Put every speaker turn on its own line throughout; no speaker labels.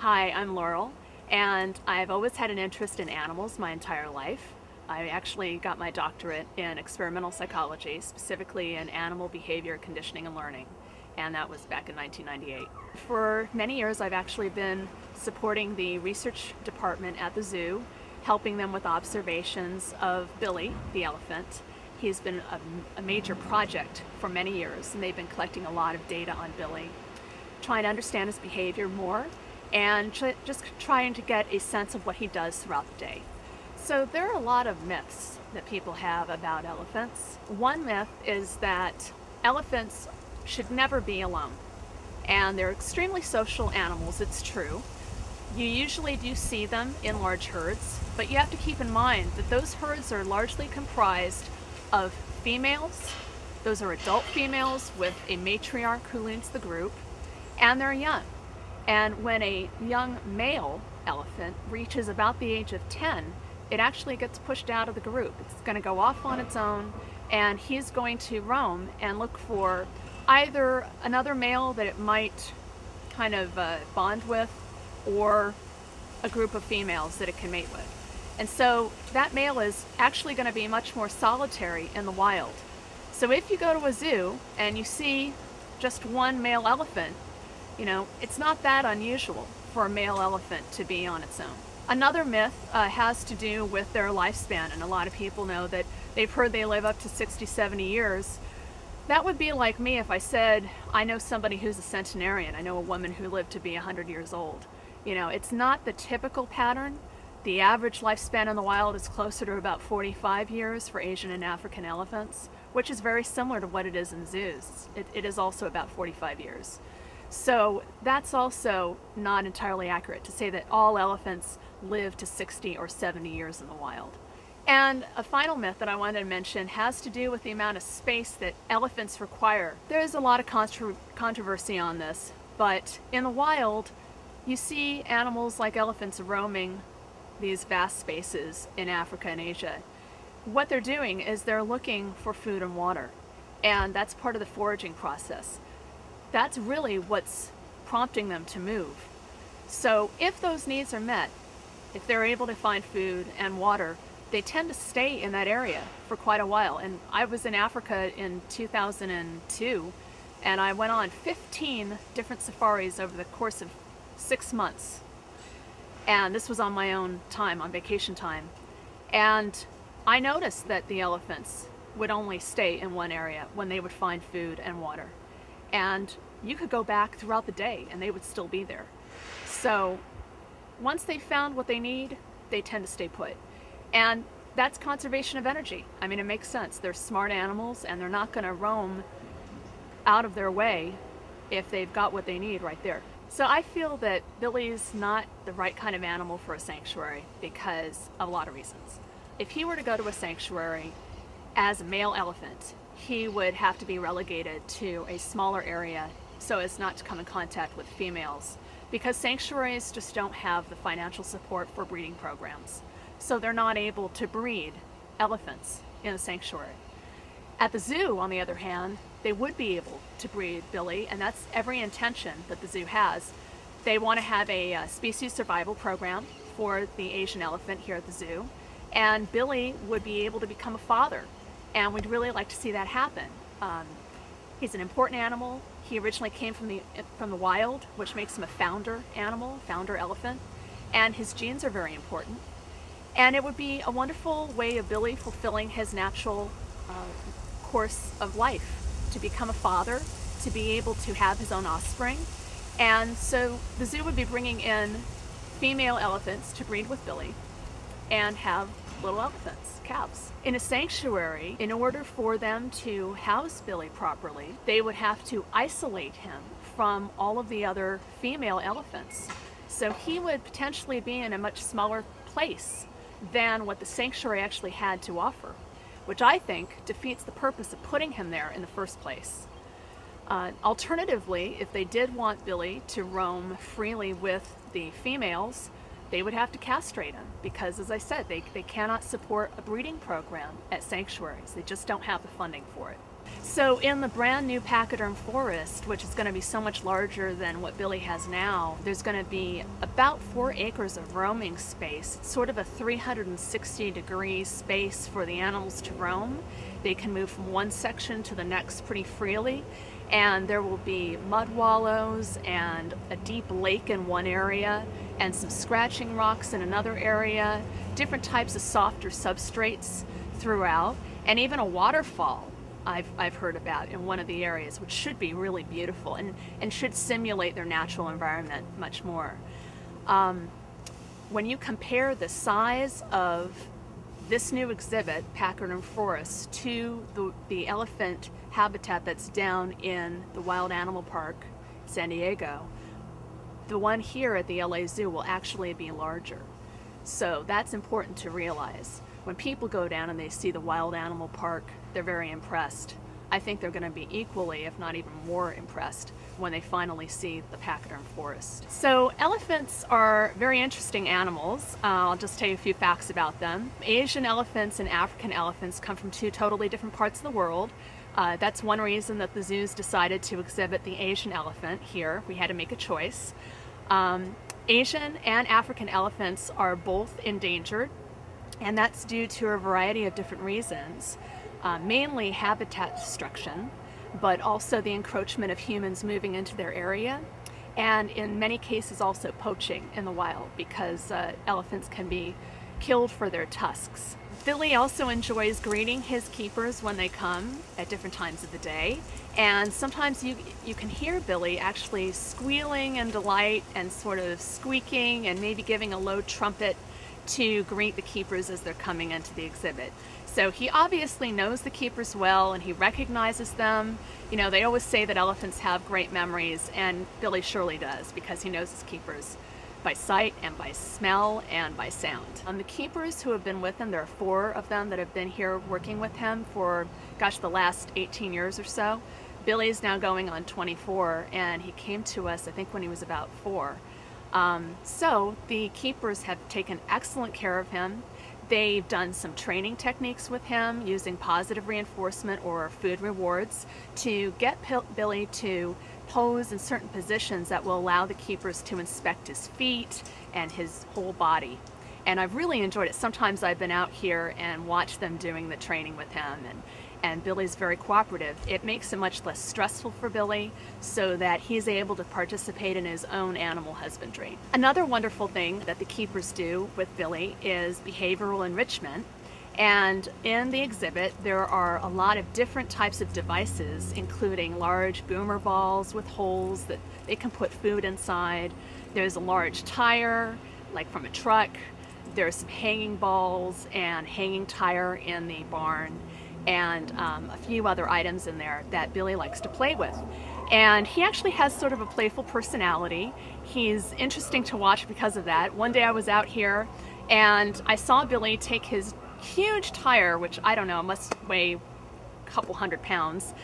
Hi, I'm Laurel, and I've always had an interest in animals my entire life. I actually got my doctorate in experimental psychology, specifically in animal behavior, conditioning, and learning, and that was back in 1998. For many years, I've actually been supporting the research department at the zoo, helping them with observations of Billy, the elephant. He's been a major project for many years, and they've been collecting a lot of data on Billy, trying to understand his behavior more, and just trying to get a sense of what he does throughout the day. So there are a lot of myths that people have about elephants. One myth is that elephants should never be alone, and they're extremely social animals, it's true. You usually do see them in large herds, but you have to keep in mind that those herds are largely comprised of females. Those are adult females with a matriarch who leads the group, and they're young. And when a young male elephant reaches about the age of 10, it actually gets pushed out of the group. It's going to go off on its own, and he's going to roam and look for either another male that it might kind of bond with, or a group of females that it can mate with. And so that male is actually going to be much more solitary in the wild. So if you go to a zoo and you see just one male elephant, you know, it's not that unusual for a male elephant to be on its own. Another myth has to do with their lifespan, and a lot of people know that they've heard they live up to 60, 70 years. That would be like me if I said, I know somebody who's a centenarian. I know a woman who lived to be 100 years old. You know, it's not the typical pattern. The average lifespan in the wild is closer to about 45 years for Asian and African elephants, which is very similar to what it is in zoos. It is also about 45 years. So that's also not entirely accurate to say that all elephants live to 60 or 70 years in the wild. And a final myth that I wanted to mention has to do with the amount of space that elephants require. There's a lot of controversy on this, but in the wild, you see animals like elephants roaming these vast spaces in Africa and Asia. What they're doing is they're looking for food and water, and that's part of the foraging process. That's really what's prompting them to move. So if those needs are met, if they're able to find food and water, they tend to stay in that area for quite a while. And I was in Africa in 2002, and I went on 15 different safaris over the course of 6 months. And this was on my own time, on vacation time. And I noticed that the elephants would only stay in one area when they would find food and water. And you could go back throughout the day and they would still be there. So once they found what they need, they tend to stay put. And that's conservation of energy. I mean, it makes sense. They're smart animals, and they're not going to roam out of their way if they've got what they need right there. So I feel that Billy's not the right kind of animal for a sanctuary because of a lot of reasons. If he were to go to a sanctuary as a male elephant, he would have to be relegated to a smaller area so as not to come in contact with females, because sanctuaries just don't have the financial support for breeding programs. So they're not able to breed elephants in a sanctuary. At the zoo, on the other hand, they would be able to breed Billy, and that's every intention that the zoo has. They want to have a species survival program for the Asian elephant here at the zoo, and Billy would be able to become a father, and we'd really like to see that happen. He's an important animal. He originally came from the wild, which makes him a founder animal, founder elephant, and his genes are very important. And it would be a wonderful way of Billy fulfilling his natural course of life, to become a father, to be able to have his own offspring. And so the zoo would be bringing in female elephants to breed with Billy and have little elephants, calves. In a sanctuary, in order for them to house Billy properly, they would have to isolate him from all of the other female elephants. So he would potentially be in a much smaller place than what the sanctuary actually had to offer, which I think defeats the purpose of putting him there in the first place. Alternatively, if they did want Billy to roam freely with the females, they would have to castrate him because, as I said, they cannot support a breeding program at sanctuaries. They just don't have the funding for it. So in the brand new pachyderm forest, which is going to be so much larger than what Billy has now, there's going to be about 4 acres of roaming space. It's sort of a 360-degree space for the animals to roam. They can move from one section to the next pretty freely, and there will be mud wallows and a deep lake in one area and some scratching rocks in another area, different types of softer substrates throughout, and even a waterfall I've heard about in one of the areas, which should be really beautiful and should simulate their natural environment much more. When you compare the size of this new exhibit, Pachyderm Forest, to the elephant habitat that's down in the Wild Animal Park, San Diego, the one here at the LA Zoo will actually be larger. So that's important to realize. When people go down and they see the Wild Animal Park, they're very impressed. I think they're going to be equally, if not even more impressed when they finally see the Pachyderm Forest. So elephants are very interesting animals. I'll just tell you a few facts about them. Asian elephants and African elephants come from 2 totally different parts of the world. That's one reason that the zoos decided to exhibit the Asian elephant here. We had to make a choice. Asian and African elephants are both endangered, and that's due to a variety of different reasons. Mainly habitat destruction, but also the encroachment of humans moving into their area, and in many cases also poaching in the wild, because elephants can be killed for their tusks. Billy also enjoys greeting his keepers when they come at different times of the day, and sometimes you can hear Billy actually squealing in delight and sort of squeaking and maybe giving a low trumpet to greet the keepers as they're coming into the exhibit. So he obviously knows the keepers well and he recognizes them. You know, they always say that elephants have great memories, and Billy surely does, because he knows his keepers by sight and by smell and by sound. The keepers who have been with him, there are 4 of them that have been here working with him for, gosh, the last 18 years or so. Billy's now going on 24, and he came to us, I think, when he was about 4. So the keepers have taken excellent care of him. They've done some training techniques with him using positive reinforcement or food rewards to get Billy to pose in certain positions that will allow the keepers to inspect his feet and his whole body. And I've really enjoyed it. Sometimes I've been out here and watched them doing the training with him, and Billy's very cooperative. It makes it much less stressful for Billy so that he's able to participate in his own animal husbandry. Another wonderful thing that the keepers do with Billy is behavioral enrichment. And in the exhibit, there are a lot of different types of devices, including large boomer balls with holes that they can put food inside. There's a large tire, like from a truck. There's some hanging balls and hanging tire in the barn, and a few other items in there that Billy likes to play with. And he actually has sort of a playful personality. He's interesting to watch because of that. One day I was out here and I saw Billy take his huge tire, which I don't know, must weigh a couple 100 pounds,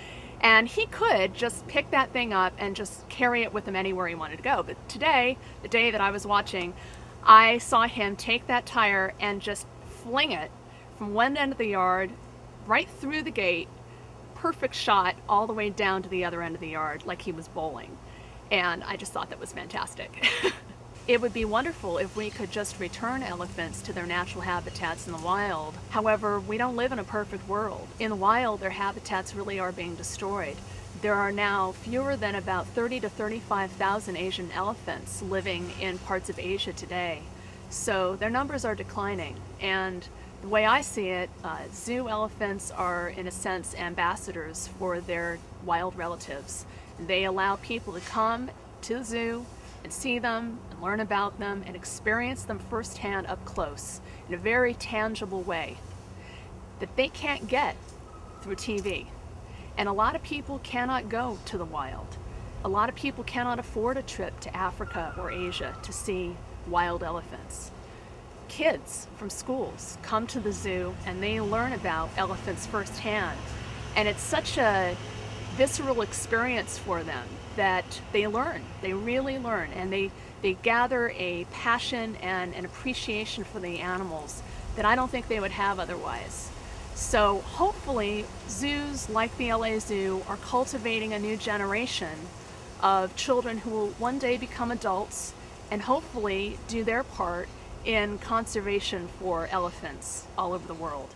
and he could just pick that thing up and just carry it with him anywhere he wanted to go. But today, the day that I was watching, I saw him take that tire and just fling it from one end of the yard right through the gate, perfect shot all the way down to the other end of the yard like he was bowling. And I just thought that was fantastic. It would be wonderful if we could just return elephants to their natural habitats in the wild. However, we don't live in a perfect world. In the wild, their habitats really are being destroyed. There are now fewer than about 30 to 35,000 Asian elephants living in parts of Asia today. So their numbers are declining. And the way I see it, zoo elephants are, in a sense, ambassadors for their wild relatives. They allow people to come to the zoo and see them and learn about them and experience them firsthand up close in a very tangible way that they can't get through TV. And a lot of people cannot go to the wild. A lot of people cannot afford a trip to Africa or Asia to see wild elephants. Kids from schools come to the zoo and they learn about elephants firsthand. And it's such a visceral experience for them that they learn, they really learn, and they gather a passion and an appreciation for the animals that I don't think they would have otherwise. So hopefully zoos like the LA Zoo are cultivating a new generation of children who will one day become adults and hopefully do their part in conservation for elephants all over the world.